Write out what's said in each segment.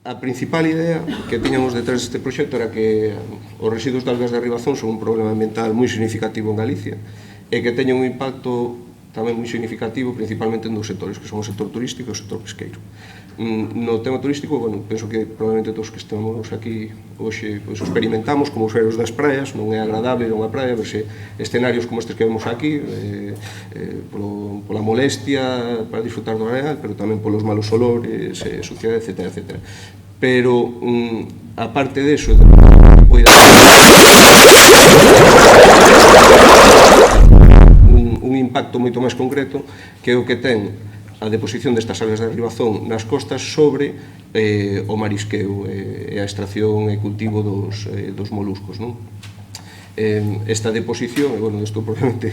A principal idea que tiñamos detrás deste proxecto era que os residuos de algas de arribazón son un problema ambiental moi significativo en Galicia e que teñen un impacto tamén moi significativo principalmente en dos sectores, que son o sector turístico e o sector pesqueiro. No tema turístico, bueno, penso que probablemente todos que estamos aquí hoxe pois, experimentamos como os aeros das praias, non é agradable ir a unha praia, verse escenarios como estes que vemos aquí, pola molestia para disfrutar do real, pero tamén polos malos olores, suciedade, etc. etc. Pero, aparte de eso, un impacto moito máis concreto que é o que ten a deposición destas algas de arribazón nas costas sobre o marisqueo e a extracción e cultivo dos moluscos, non? Esta deposición, e, bueno, isto probablemente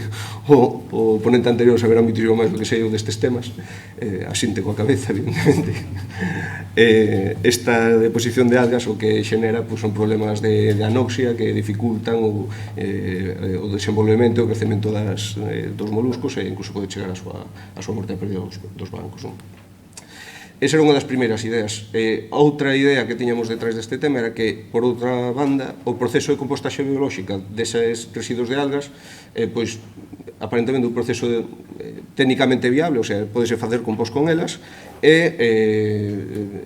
o ponente anterior saberá muitísimo máis do que sei eu destes temas, asinte coa cabeza, evidentemente. Esta deposición de algas o que xenera son problemas de anoxia que dificultan o desenvolvemento e o crecemento dos moluscos e incluso pode chegar a súa morte a pérdida dos bancos. Esa era unha das primeiras ideas. Outra idea que tiñamos detrás deste tema era que, por outra banda, o proceso de compostaxe biolóxica deses residuos de algas, pois, aparentemente un proceso técnicamente viable, o sea, podese facer compost con elas, e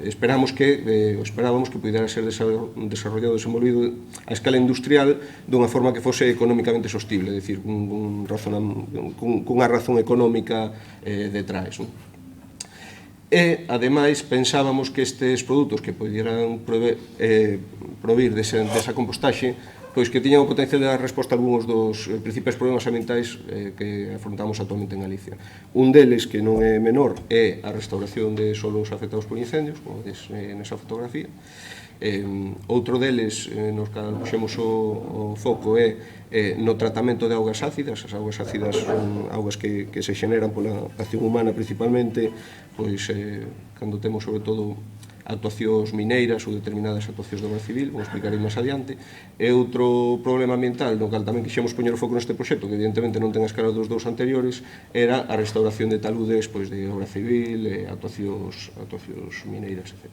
esperábamos que pudera ser desarrollado, desenvolvido a escala industrial dunha forma que fose económicamente sostible, é dicir, cunha razón económica detrás. E, ademais, pensábamos que estes produtos que pudieran provir desa compostaxe pois que tiñan o potencial de dar resposta a algúns dos principais problemas ambientais que afrontamos actualmente en Galicia. Un deles, que non é menor, é a restauración de solos afectados por incendios, como vedes nesa fotografía. Outro deles, nos que puxemos o foco, é no tratamento de augas ácidas. As augas ácidas son augas que se xeneran pola acción humana principalmente, pois cando temos sobre todo actuacións mineiras ou determinadas actuacións de obra civil, vamos explicar máis adiante. E outro problema ambiental no cal tamén quixemos poñer o foco neste proxecto, que evidentemente non ten a escala dos dous anteriores, era a restauración de taludes de obra civil, actuacións mineiras, etc.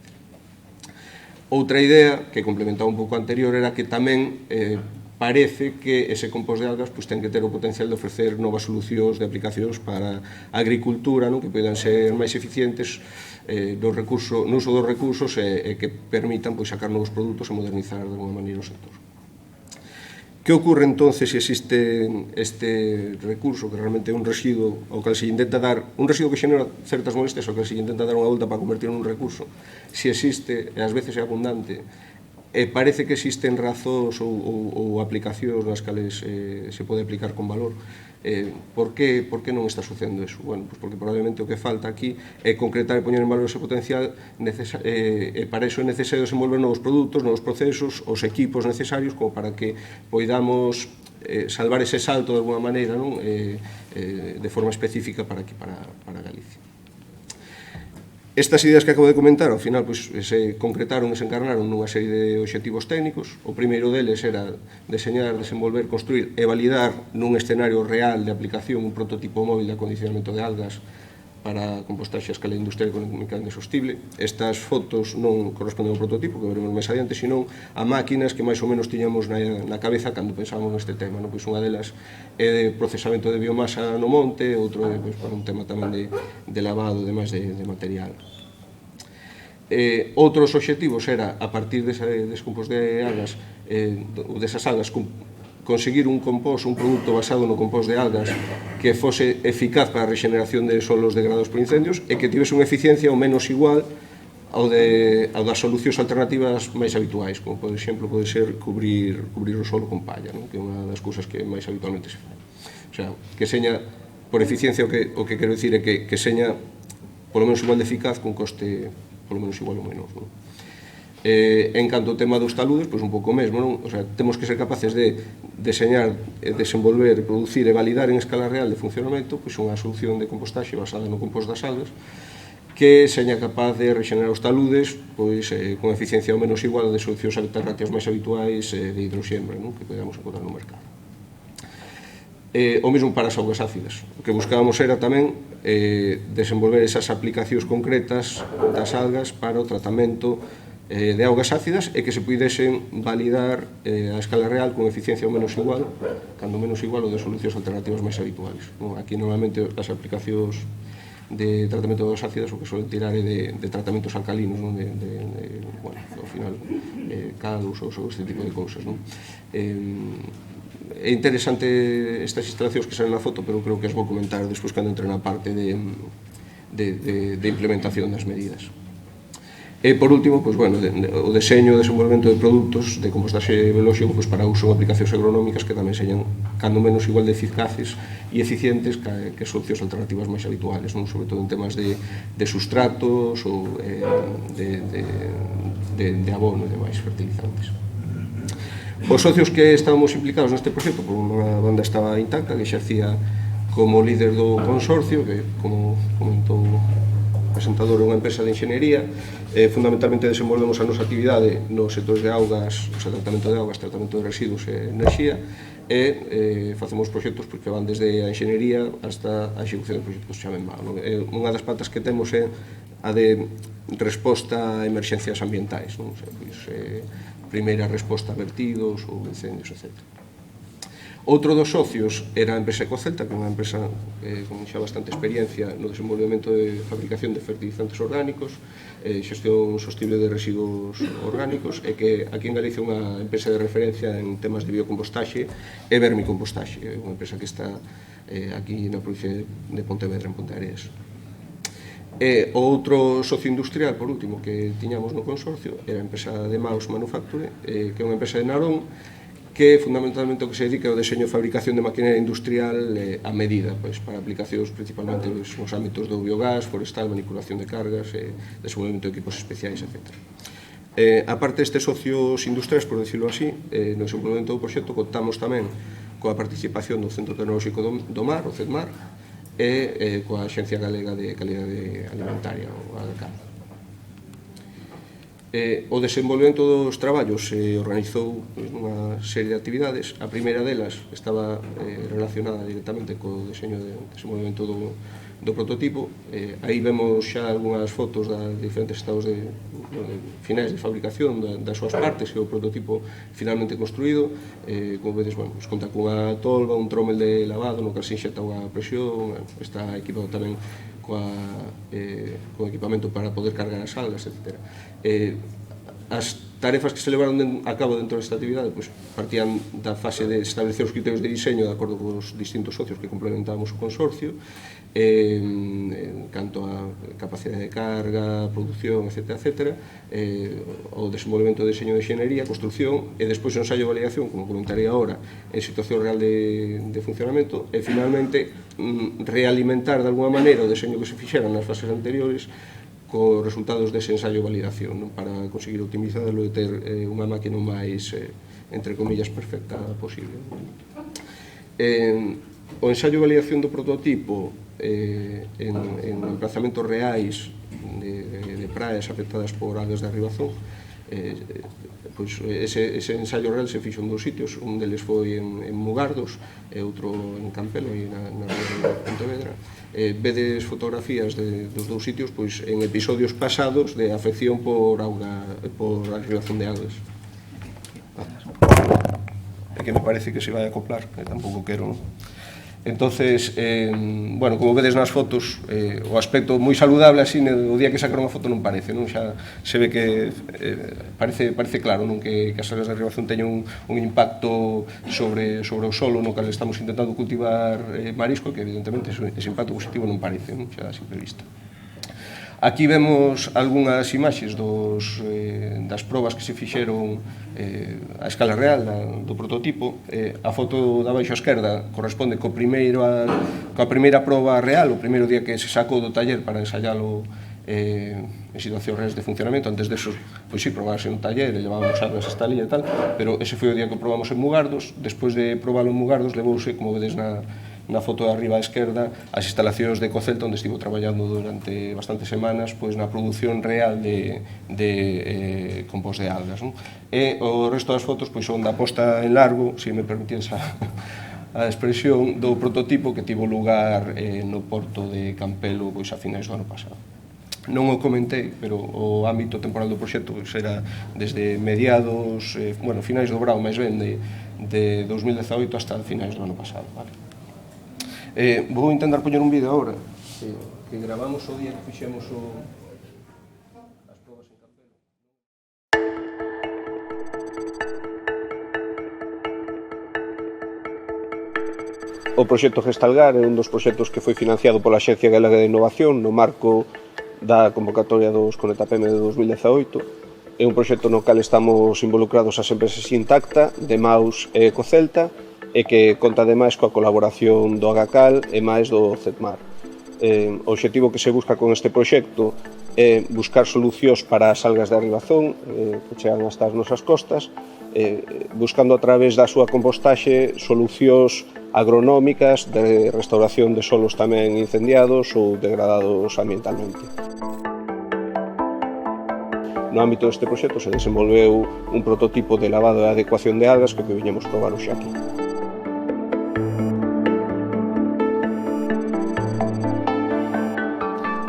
Outra idea, que complementaba un pouco a anterior, era que tamén parece que ese compost de algas ten que ter o potencial de ofrecer novas solucións de aplicacións para a agricultura, que poden ser máis eficientes no uso dos recursos e que permitan sacar novos produtos e modernizar de alguma maneira o sector. Que ocorre entonces se existe este recurso, que realmente é un residuo ao que se intenta dar, un residuo que xenera certas molestias ao que se intenta dar unha volta para convertir en un recurso? Se existe, e ás veces é abundante, e parece que existen razóns ou aplicacións nas cales se pode aplicar con valor. Por que non está sucedendo eso? Bueno, porque probablemente o que falta aquí é concretar e poñer en valor ese potencial, e para eso é necesario desenvolver novos produtos, novos procesos, os equipos necesarios como para que poidamos salvar ese salto de alguma maneira de forma específica para Galicia. Estas ideas que acabo de comentar, ao final, se concretaron e se encarnaron nunha serie de obxectivos técnicos. O primeiro deles era deseñar, desenvolver, construir e validar nun escenario real de aplicación un prototipo móvil de acondicionamento de algas para compostaxe a escala industrial económicamente sostible. Estas fotos non corresponden ao prototipo, que veremos máis adiante, senón a máquinas que máis ou menos tiñamos na cabeza cando pensábamos neste tema. Unha delas é de procesamento de biomasa no monte, outro é para un tema tamén de lavado e demais de material. Outros obxectivos era, a partir des compost de algas, ou desas algas, conseguir un compost, un produto basado no compost de algas que fose eficaz para a regeneración de solos degradados por incendios e que tivese unha eficiencia ao menos igual ao das solucións alternativas máis habituais, como, por exemplo, pode ser cubrir o solo con palla, que é unha das cousas que máis habitualmente se fai. O sea, que seña, por eficiencia, o que quero dicir é que seña polo menos igual de eficaz con coste polo menos igual ou menor. En canto ao tema dos taludes, un pouco mesmo, o sea, temos que ser capaces de deseñar, desenvolver, producir e validar en escala real de funcionamento unha solución de compostaxe basada no compost das algas que seña capaz de rexenerar os taludes con eficiencia ao menos igual de solucións alternativas máis habituais de hidroxenio que podemos encontrar no mercado. O mesmo para as augas ácidas. O que buscábamos era tamén desenvolver esas aplicacións concretas das algas para o tratamento de augas ácidas e que se puidesen validar a escala real con eficiencia ou menos igual, cando menos igual, o de solucións alternativas máis habituales. Aquí, normalmente, as aplicacións de tratamento de augas ácidas o que suelen tirar é de tratamentos alcalinos, bueno, ao final, calos ou este tipo de cousas. É interesante estas instalacións que salen na foto, pero creo que as vou comentar despois cando entre na parte de implementación das medidas. E, por último, o deseño e desenvolvemento de produtos de compostaxe biolóxico para uso en aplicacións agronómicas que tamén señan, cando menos, igual de eficaces e eficientes que solucións alternativas máis habituales, sobre todo en temas de sustratos ou de abono e demais fertilizantes. Os socios que estábamos implicados neste proxecto, unha banda estaba intacta, que exercía como líder do consorcio, que, como comentou o presentador, é unha empresa de enxeñería. Fundamentalmente desenvolvemos a nosa actividade nos sectores de augas, o tratamento de augas, tratamento de residuos e enerxía, e facemos proxectos que van desde a enxeñería hasta a execución de proxectos XAMEMA. Unha das patas que temos é a de resposta a emerxencias ambientais, primeira resposta a vertidos ou incendios, etc. Outro dos socios era a empresa Ecocelta, que é unha empresa con xa bastante experiencia no desenvolvemento de fabricación de fertilizantes orgánicos, xestión sostible de residuos orgánicos, e que aquí en Galicia é unha empresa de referencia en temas de biocompostaxe e vermicompostaxe. É unha empresa que está aquí na provincia de Pontevedra, en Ponteareas. E o outro socio industrial, por último, que tiñamos no consorcio era a empresa de Maus Manufacture, que é unha empresa de Narón, que fundamentalmente o que se dedica ao deseño e fabricación de maquinaria industrial a medida, para aplicacións principalmente nos ámbitos do biogás, forestal, manipulación de cargas, desenvolvemento de equipos especiais, etc. A parte destes socios industriais, por decirlo así, no desenvolvemento do proxecto contamos tamén coa participación do Centro Tecnolóxico do Mar, o CEDMAR, e coa Axencia Galega de Calidade Alimentaria, o AGACAM. O desenvolvemento dos traballos se organizou nunha serie de actividades. A primeira delas estaba relacionada directamente co deseño de desenvolvemento do prototipo. Aí vemos xa algunhas fotos de diferentes estados de finais de fabricación das súas partes e o prototipo finalmente construído. Como vedes, conta cunha tolva, un trommel de lavado no que se inxeta unha presión, está equipado tamén con equipamento para poder cargar as algas, etc. As tarefas que se levaron a cabo dentro desta actividade partían da fase de establecer os criterios de diseño de acordo cos distintos socios que complementábamos o consorcio, en canto a capacidade de carga, produción, etc., o desenvolvemento de diseño de enxeñería, construcción, e despois o ensaio de validación, como comentarei agora, en situación real de funcionamento, e finalmente realimentar de alguma maneira o deseño que se fixeran nas fases anteriores cos resultados dese ensaio de validación, para conseguir optimizarlo e ter unha máquina máis, entre comillas, perfecta posible. O ensaio de validación do prototipo en emplazamentos reais de praias afectadas por algas de arribazón, ese ensaio real se fixo en dous sitios. Un deles foi en Mugardos e outro en Campelo, na ría de Pontevedra. Vedes fotografías dos dous sitios en episodios pasados de afección por arribazón de algas. É que me parece que se vai acoplar, tampouco quero. Entonces, como vedes nas fotos, o aspecto moi saludable así, o día que sacaron a foto non parece, xa se ve que parece claro que as algas de arribazón teñen un impacto sobre o solo no que estamos intentando cultivar marisco, que evidentemente ese impacto positivo non parece, xa a simple vista. Aquí vemos algunhas imaxes das probas que se fixeron a escala real do prototipo. A foto da baixo esquerda corresponde coa primeira proba real, o primeiro día que se sacou do taller para ensaialo en situacións reais de funcionamento. Antes deso, probábase un taller e levábamos armas esta lía e tal, pero ese foi o día que probamos en Mugardos. Despois de probalo en Mugardos, levouse, como vedes na foto de arriba á esquerda, as instalacións de Ecocelta, onde estivo traballando durante bastantes semanas na produción real de compost de algas. E o resto das fotos son da posta en largo, se me permitides a expresión, do prototipo que tivo lugar no porto de Campelo a finais do ano pasado. Non o comentei, pero o ámbito temporal do proxecto era desde mediados, bueno, finais do verão, máis ben, de 2018 hasta finais do ano pasado, vale? Vou intentar poñer un vídeo agora que gravamos o día que fixemos as probas en Campelo. O proxecto Gestalgar é un dos proxectos que foi financiado pola Axencia Galega de Innovación no marco da convocatoria dos Conecta-PM de 2018. É un proxecto no cal estamos involucrados as empresas Intacta, Demaus e Ecocelta, e que conta ademais coa colaboración do Agacal e máis do CETMAR. O obxectivo que se busca con este proxecto é buscar solucións para as algas de arribazón que chegan hasta as nosas costas, buscando a través da súa compostaxe solucións agronómicas de restauración de solos tamén incendiados ou degradados ambientalmente. No ámbito deste proxecto se desenvolveu un prototipo de lavado e adecuación de algas que viñemos probar hoxe aquí.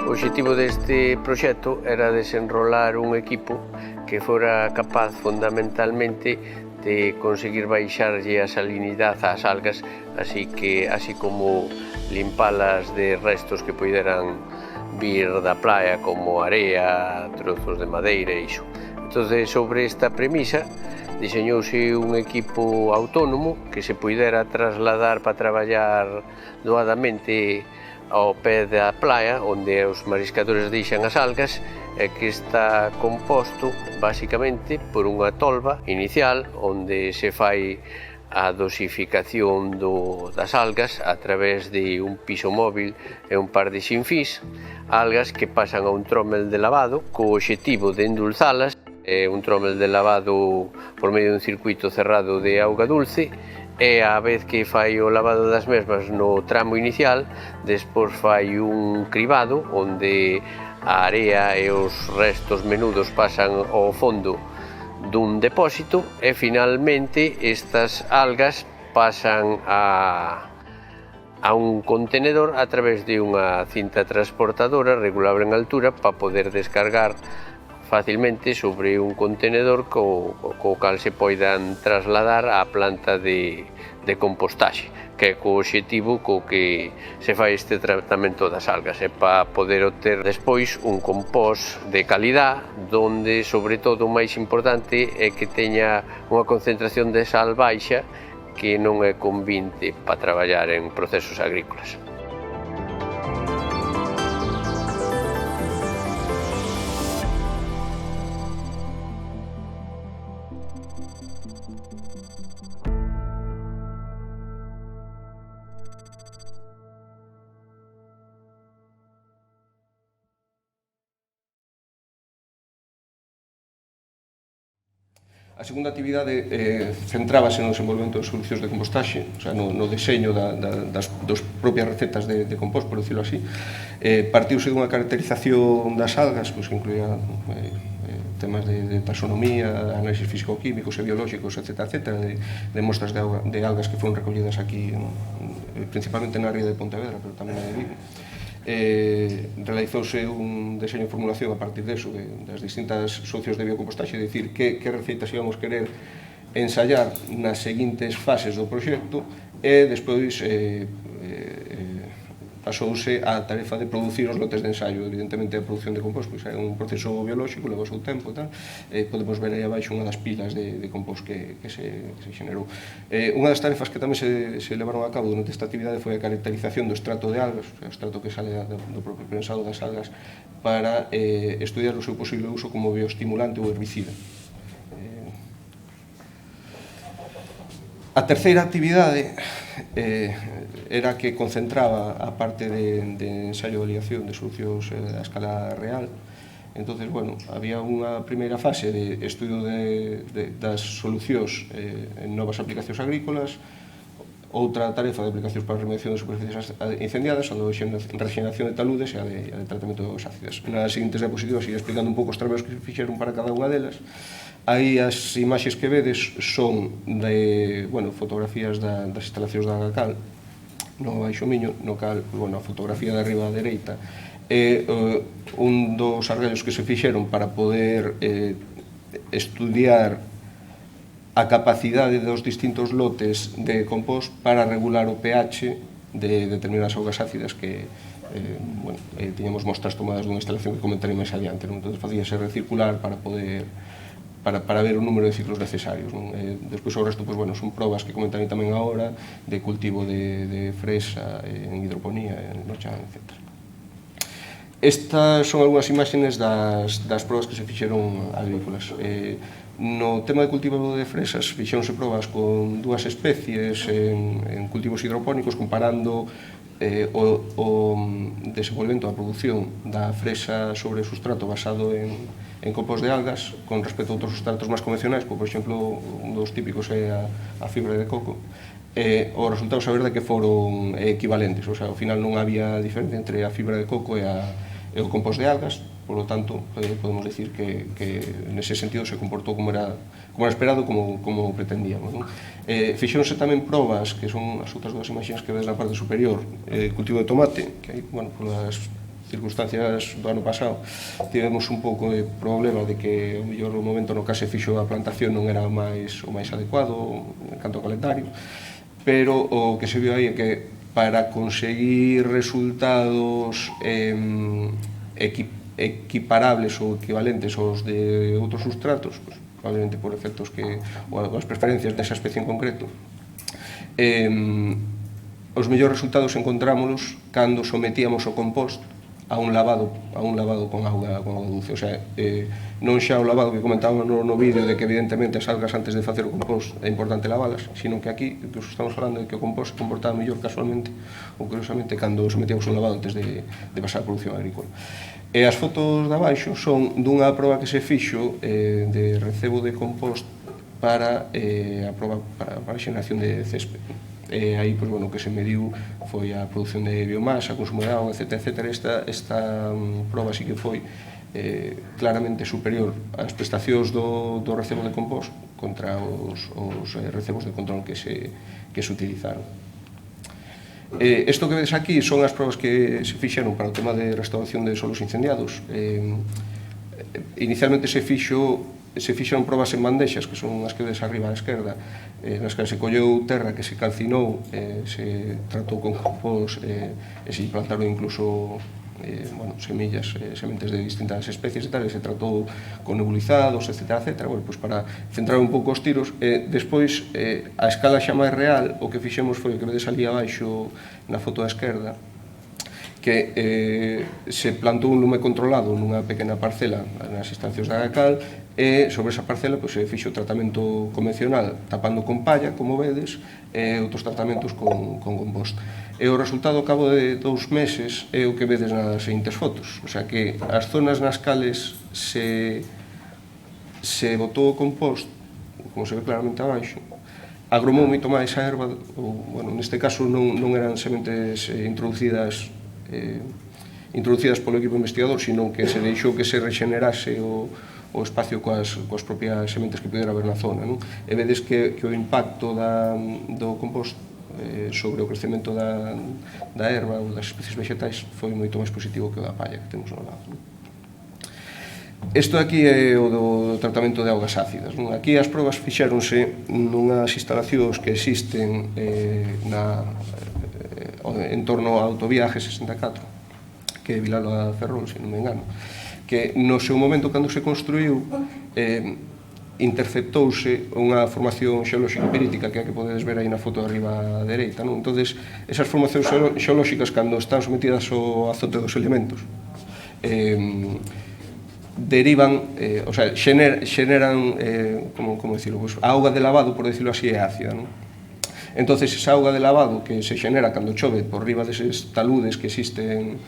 O obxectivo deste proxecto era desenrolar un equipo que fora capaz fundamentalmente de conseguir baixarlle a salinidade ás algas, así como limpalas de restos que poideran vir da praia, como area, trozos de madeira e iso. Entón, sobre esta premisa, diseñouse un equipo autónomo que se poidera trasladar para traballar doadamente ao pé da praia, onde os mariscadores deixan as algas, e que está composto basicamente por unha tolva inicial onde se fai a dosificación das algas a través de un piso móvil e un par de sinfís, algas que pasan a un trommel de lavado co obxectivo de endulzalas, un trommel de lavado por medio dun circuito cerrado de auga dulce, e a vez que fai o lavado das mesmas no tramo inicial, despois fai un cribado onde a area e os restos menudos pasan ao fondo dun depósito e finalmente estas algas pasan a un contenedor a través de unha cinta transportadora regulable en altura para poder descargar facilmente sobre un contenedor co cal se poidan trasladar á planta de compostaxe, que é co obxectivo co que se fai este tratamento das algas, e para poder obter despois un compost de calidad, donde sobre todo o máis importante é que teña unha concentración de sal baixa que non é convinte para traballar en procesos agrícolas. A segunda actividade centrábase no desenvolvemento de solucións de compostaxe, o sea, no deseño das propias recetas de compost, por decirlo así. Partiuse dunha caracterización das algas, que incluía temas de taxonomía, análisis físico-químicos e biolóxicos, etc., de mostras de algas que foron recollidas aquí, principalmente na ría de Pontevedra, pero tamén de Vigo. Realizouse un deseño e formulación a partir deso, das distintas solucións de biocompostaxe, é dicir, que receitas íbamos querer ensayar nas seguintes fases do proxecto, e despois pasouse a tarefa de producir os lotes de ensaio. Evidentemente, a produción de compost é un proceso biolóxico, leva o seu tempo, podemos ver aí abaixo unha das pilas de compost que se generou. Unha das tarefas que tamén se levaron a cabo durante esta actividade foi a caracterización do estrato de algas, o estrato que sale do propio prensado das algas, para estudiar o seu posible uso como bioestimulante ou herbicida. A terceira actividade era que concentraba a parte de ensaio de ligación de solucións a escala real. Entón, bueno, había unha primeira fase de estudio das solucións en novas aplicacións agrícolas, outra tarefa de aplicacións para a remediación de superficies incendiadas, a de regeneración de taludes e a de tratamento de ácidas. Nas seguintes diapositivas iré explicando un pouco os traballos que se fixeron para cada unha delas. Aí as imaxes que vedes son de fotografías das instalacións da Agacal, no Baixo Miño, no cal, bueno, a fotografía de arriba á dereita é un dos argallos que se fixeron para poder estudiar a capacidade dos distintos lotes de compost para regular o pH de determinadas augas ácidas que tiñamos mostras tomadas dunha instalación que comentarei máis adiante. Entón, facíase recircular para poder para ver o número de ciclos necesarios. Despois o resto son probas que comentarei tamén agora de cultivo de fresa en hidroponía, en no chan, etc. Estas son algunhas imaxes das probas que se fixeron agrícolas. No tema de cultivo de fresas fixeronse probas con dúas especies en cultivos hidropónicos comparando o desenvolvemento da produción da fresa sobre sustrato basado en compost de algas con respecto a outros sustratos máis convencionais, como por exemplo un dos típicos é a fibra de coco. Os resultados a verdade que foron equivalentes, o sea, ao final non había diferencia entre a fibra de coco e o compost de algas, por lo tanto, podemos decir que nese sentido se comportou como era esperado, como pretendíamos. Fixéronse tamén probas, que son as outras dúas imaxes que ves na parte superior, cultivo de tomate, que aí, polas circunstancias do ano pasado tivemos un pouco de problema de que o mellor o momento no que se fixo a plantación non era o máis adecuado en canto ao calendario, pero o que se viu aí é que para conseguir resultados equiparables ou equivalentes aos de outros sustratos, probablemente por efectos ou as preferencias desa especie en concreto, os mellores resultados encontrámolos cando sometíamos o compost a un lavado con auga dulce, o sea, non xa o lavado que comentábamos no vídeo de que evidentemente as algas antes de facer o compost é importante lavalas, sino que aquí que os estamos falando de que o compost se comportaba mellor casualmente ou curiosamente cando sometíamos un lavado antes de pasar a produción agrícola. E as fotos de abaixo son dunha proba que se fixo de recebo de compost para a proba para a xeneración de césped. Aí, o que se mediu foi a produción de biomasa, consumo de auga, etc. Esta proba sí que foi claramente superior ás prestacións do recebo de compost contra os recebos de control que se utilizaron. Isto que vedes aquí son as probas que se fixeron para o tema de restauración de solos incendiados. Inicialmente se fixeron probas en bandexas, que son as que vedes arriba á esquerda, nas que se colleu terra que se calcinou, se tratou con compost e se plantaron incluso sementes de distintas especies e tal, e se tratou con nebulizados, etc. Para centrar un pouco os tiros. Despois, a escala xa máis real, o que fixemos foi o que vedes ali abaixo na foto da esquerda, que se plantou un lume controlado nunha pequena parcela nas instancias da Agacal e sobre esa parcela se fixo tratamento convencional tapando con palla, como vedes, e outros tratamentos con compost. E o resultado ao cabo de 2 meses é o que vedes nas seguintes fotos, o sea que as zonas nas cales se botou o compost, como se ve claramente abaixo, agromou moito máis a erva, neste caso non eran sementes introducidas polo equipo investigador, sino que se deixou que se rexenerase o espacio coas propias sementes que pudera haber na zona. E vedes que o impacto do compost sobre o crecemento da erva ou das especies vegetais foi moito máis positivo que o da palla que temos no lado. Isto aquí é o do tratamento de augas ácidas. Aquí as probas fixéronse nunhas instalacións que existen en torno á autovía G64, que é Vilalo a Ferrol, se non me engano, que no seu momento, cando se construiu, interceptouse unha formación xeolóxica pirítica, que é a que podedes ver aí na foto de arriba á dereita. Entonces, esas formacións xeolóxicas, cando están sometidas ao azote dos elementos, derivan, o sea, xeneran, como dicilo, a auga de lavado, por dicilo así, é ácida. Entonces, esa auga de lavado que se xenera cando chove por riba deses taludes que existen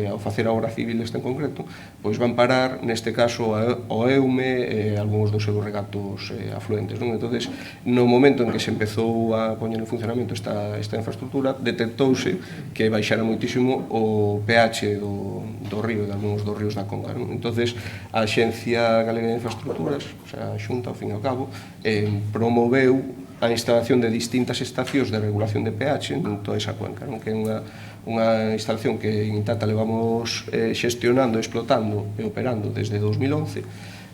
ao facer a obra civil este en concreto, pois van parar, neste caso, ao Eume e algúns dos seus regatos afluentes. Entonces, no momento en que se empezou a poñer en funcionamento esta infraestructura, detectouse que baixara moitísimo o pH do río, de algúns dos ríos da Conga. Entonces, a Axencia Galega de Infraestructuras, a Xunta, ao fin e ao cabo, promoveu a instalación de distintas estacións de regulación de pH en toda esa cuenca, que é unha instalación que en Intata levamos xestionando, explotando e operando desde 2011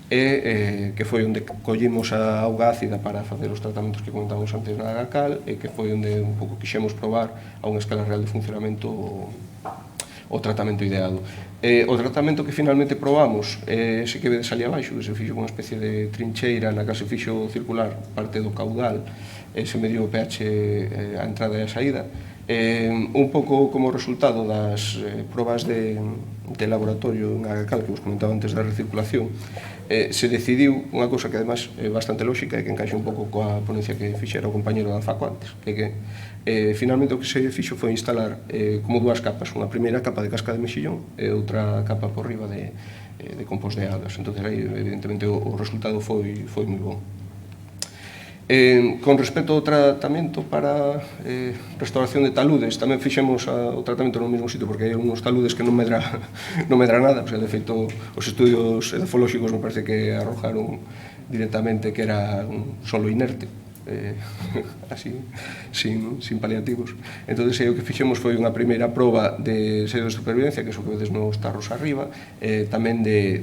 e que foi onde collimos a auga ácida para facer os tratamentos que comentamos antes na Agacal e que foi onde un pouco quixemos probar a unha escala real de funcionamento o tratamento ideado. O tratamento que finalmente probamos, ese que vedes ali abaixo, que se fixo unha especie de trincheira na que se fixo circular parte do caudal, se mediu o pH a entrada e a saída, un pouco como resultado das probas de laboratorio en Agacal que vos comentaba antes da recirculación, se decidiu unha cousa que además é bastante lógica e que encaixa un pouco coa ponencia que fixera o compañero de Alfaco antes, que finalmente o que se fixo foi instalar como dúas capas, unha primeira capa de casca de mexillón e outra capa por riba de compost de algas. Entón, aí, evidentemente, o resultado foi moi bon. Con respecto ao tratamento para restauración de taludes, tamén fixemos o tratamento no mesmo sitio, porque hai uns taludes que non medra nada, de feito, os estudios edafolóxicos me parece que arrojaron directamente que era un solo inerte, así, sin paliativos. Entón, o que fixemos foi unha primeira proba de sello de supervivencia, que é o que vedes nos tarros arriba, tamén de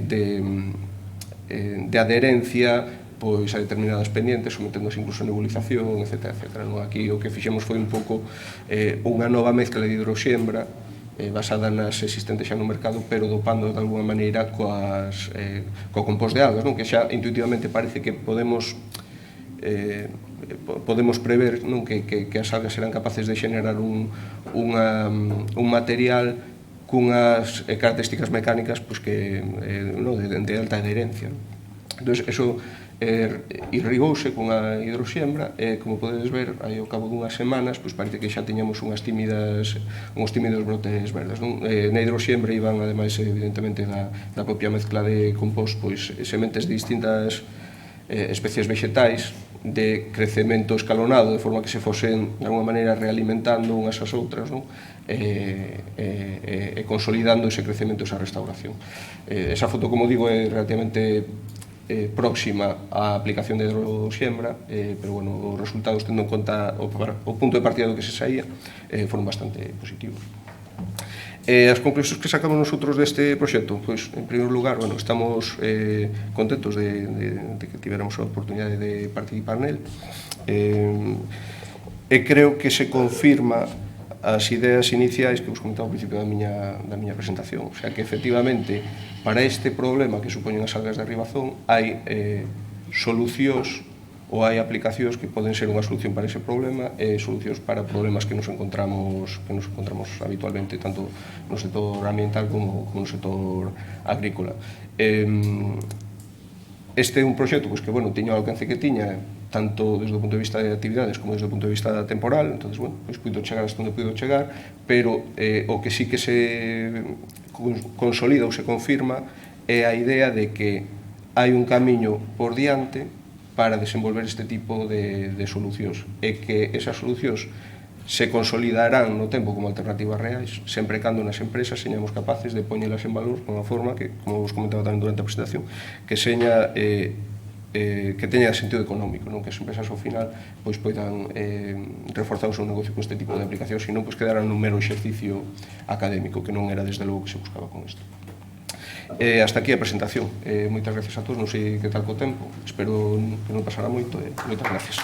adherencia pois a determinadas pendientes, someténdose incluso a nebulización, etc. Aquí o que fixemos foi un pouco unha nova mezcla de hidroxembra basada nas existentes xa no mercado, pero dopando de alguna maneira coa compost de algas, que xa intuitivamente parece que podemos prever que as algas serán capaces de xenerar un material cunhas características mecánicas de alta adherencia. Entón, eso irrigouse cunha hidroxembra e, como podedes ver, aí ao cabo dunhas semanas, parece que xa tiñamos uns tímidos brotes verdes. Na hidroxembra iban, ademais, evidentemente, da propia mezcla de compost, sementes de distintas especies vegetais de crecemento escalonado, de forma que se fosen, de alguma maneira, realimentando unhas as outras, e consolidando ese crecemento, esa restauración. Esa foto, como digo, é relativamente próxima á aplicación de hidroxembra, pero os resultados, tendo en conta o punto de partida do que se saía, foron bastante positivos. As conclusións que sacamos nosotros deste proxecto, en primeiro lugar, estamos contentos de que tiveramos a oportunidade de participar nel, e creo que se confirma as ideas iniciais que vos comentaba ao principio da miña presentación, o sea que efectivamente para este problema que supoñen as algas de arribazón hai solucións ou hai aplicacións que poden ser unha solución para ese problema e solucións para problemas que nos encontramos habitualmente tanto no sector ambiental como no sector agrícola. Este é un proxecto que tiña o alcance que tiña tanto desde o punto de vista de actividades como desde o punto de vista temporal, entón, puido chegar hasta onde puido chegar, pero o que sí que se consolida ou se confirma é a idea de que hai un camiño por diante para desenvolver este tipo de solucións e que esas solucións se consolidarán no tempo como alternativas reais, sempre cando nas empresas señamos capaces de poñelas en valor con unha forma que, como vos comentaba tamén durante a presentación, que seña que teña sentido económico, que as empresas ao final poidan reforzar o seu negocio con este tipo de aplicacións, senón quedaran nun mero exercicio académico, que non era desde logo que se buscaba con isto. Hasta aquí a presentación. Moitas gracias a todos, non sei que tal co tempo, espero que non pasará moito, moitas gracias.